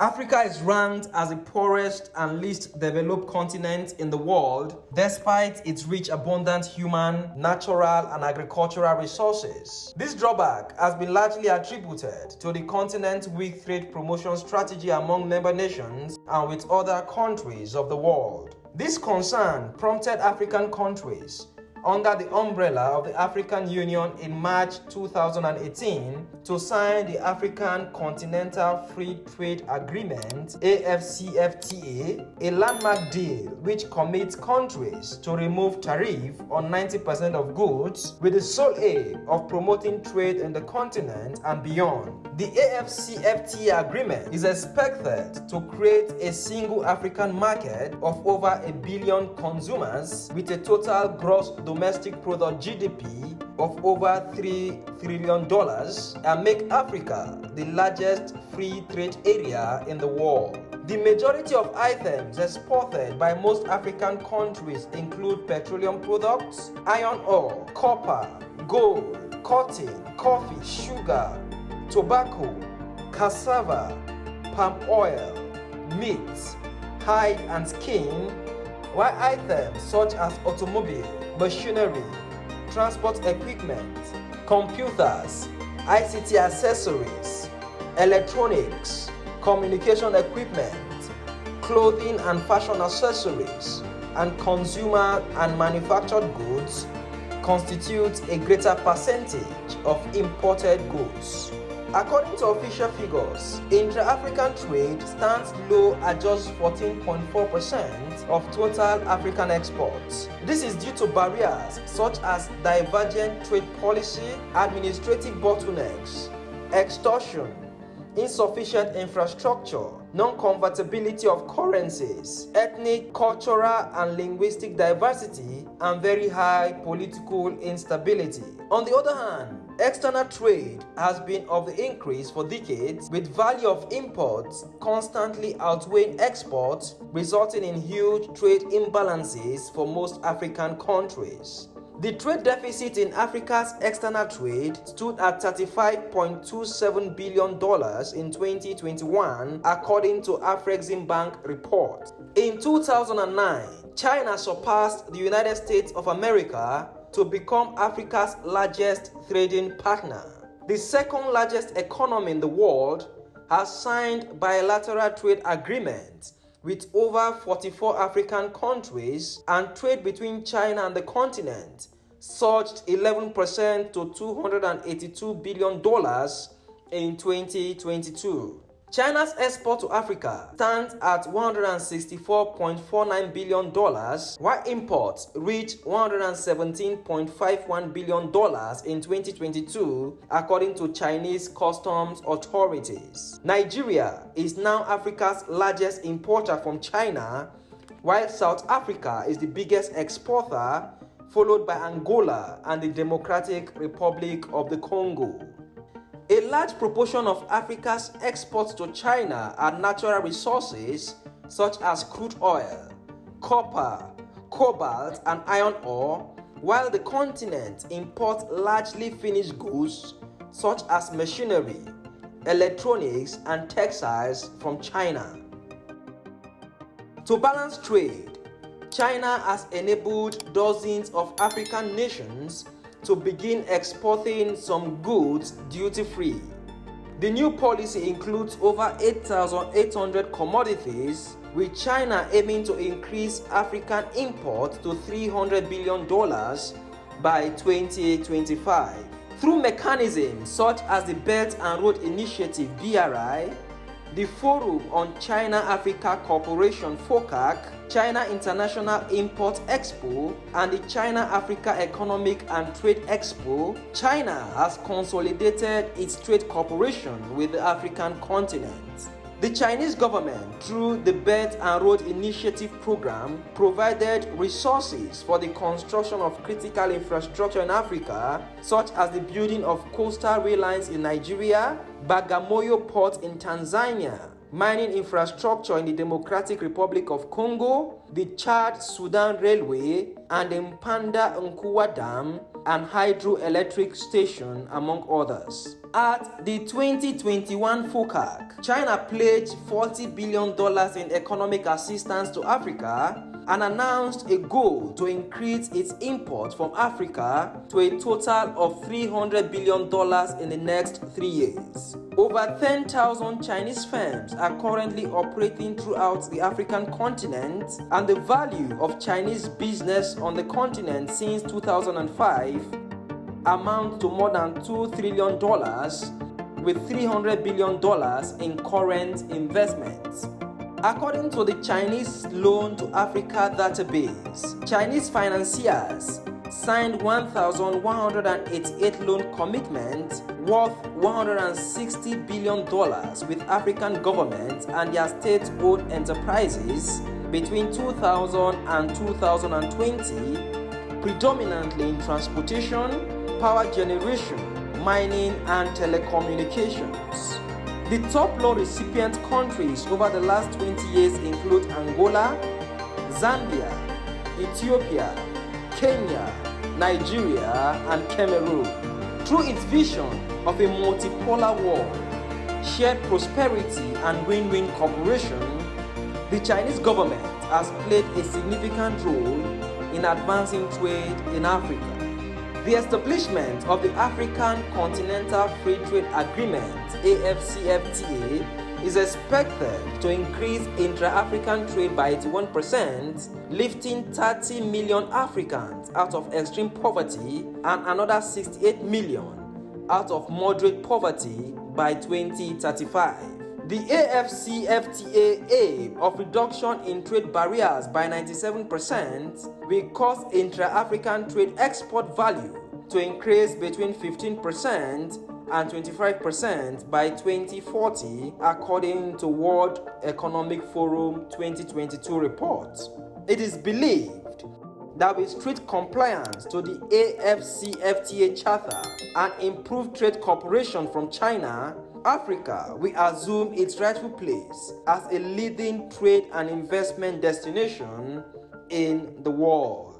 Africa is ranked as the poorest and least developed continent in the world, despite its rich, abundant human, natural, and agricultural resources. This drawback has been largely attributed to the continent's weak trade promotion strategy among member nations and with other countries of the world. This concern prompted African countries under the umbrella of the African Union in March 2018 to sign the African Continental Free Trade Agreement (AfCFTA), a landmark deal which commits countries to remove tariff on 90% of goods with the sole aim of promoting trade in the continent and beyond. The AfCFTA agreement is expected to create a single African market of over 1 billion consumers with a total gross domestic product (GDP) of over $3 trillion and make Africa the largest free trade area in the world. The majority of items exported by most African countries include petroleum products, iron ore, copper, gold, cotton, coffee, sugar, tobacco, cassava, palm oil, meat, hide and skin, while items such as automobile, machinery, transport equipment, computers, ICT accessories, electronics, communication equipment, clothing and fashion accessories, and consumer and manufactured goods constitute a greater percentage of imported goods. According to official figures, intra-African trade stands low at just 14.4% of total African exports. This is due to barriers such as divergent trade policy, administrative bottlenecks, extortion, insufficient infrastructure, non-convertibility of currencies, ethnic, cultural, and linguistic diversity, and very high political instability. On the other hand, external trade has been of the increase for decades, with value of imports constantly outweighing exports, resulting in huge trade imbalances for most African countries. The trade deficit in Africa's external trade stood at $35.27 billion in 2021, according to Afreximbank report. In 2009, China surpassed the United States of America to become Africa's largest trading partner. The second largest economy in the world has signed bilateral trade agreements with over 44 African countries, and trade between China and the continent surged 11% to $282 billion in 2022. China's export to Africa stands at $164.49 billion, while imports reached $117.51 billion in 2022, according to Chinese customs authorities. Nigeria is now Africa's largest importer from China, while South Africa is the biggest exporter, followed by Angola and the Democratic Republic of the Congo. A large proportion of Africa's exports to China are natural resources such as crude oil, copper, cobalt, and iron ore, while the continent imports largely finished goods such as machinery, electronics, and textiles from China. To balance trade, China has enabled dozens of African nations to begin exporting some goods duty-free. The new policy includes over 8,800 commodities, with China aiming to increase African imports to $300 billion by 2025. Through mechanisms such as the Belt and Road Initiative (BRI), the Forum on China-Africa Cooperation (FOCAC), China International Import Expo, and the China-Africa Economic and Trade Expo, China has consolidated its trade cooperation with the African continent. The Chinese government, through the Belt and Road Initiative program, provided resources for the construction of critical infrastructure in Africa, such as the building of coastal rail lines in Nigeria, Bagamoyo Port in Tanzania, mining infrastructure in the Democratic Republic of Congo, the Chad-Sudan Railway, and the Mpanda Nkuwa Dam and hydroelectric station, among others. At the 2021 FOCAC, China pledged $40 billion in economic assistance to Africa and announced a goal to increase its import from Africa to a total of $300 billion in the next 3 years. Over 10,000 Chinese firms are currently operating throughout the African continent, and the value of Chinese business on the continent since 2005 amounts to more than $2 trillion, with $300 billion in current investments. According to the Chinese Loan to Africa database, Chinese financiers signed 1,188 loan commitments worth $160 billion with African governments and their state-owned enterprises between 2000 and 2020, predominantly in transportation, power generation, mining, and telecommunications. The top loan recipient countries over the last 20 years include Angola, Zambia, Ethiopia, Kenya, Nigeria, and Cameroon. Through its vision of a multipolar world, shared prosperity, and win-win cooperation, the Chinese government has played a significant role in advancing trade in Africa. The establishment of the African Continental Free Trade Agreement (AfCFTA) is expected to increase intra-African trade by 81%, lifting 30 million Africans out of extreme poverty and another 68 million out of moderate poverty by 2035. The AfCFTA aim of reduction in trade barriers by 97% will cause intra-African trade export value to increase between 15% and 25% by 2040, according to World Economic Forum 2022 report. It is believed that with strict compliance to the AfCFTA Charter and improved trade cooperation from China, Africa will assume its rightful place as a leading trade and investment destination in the world.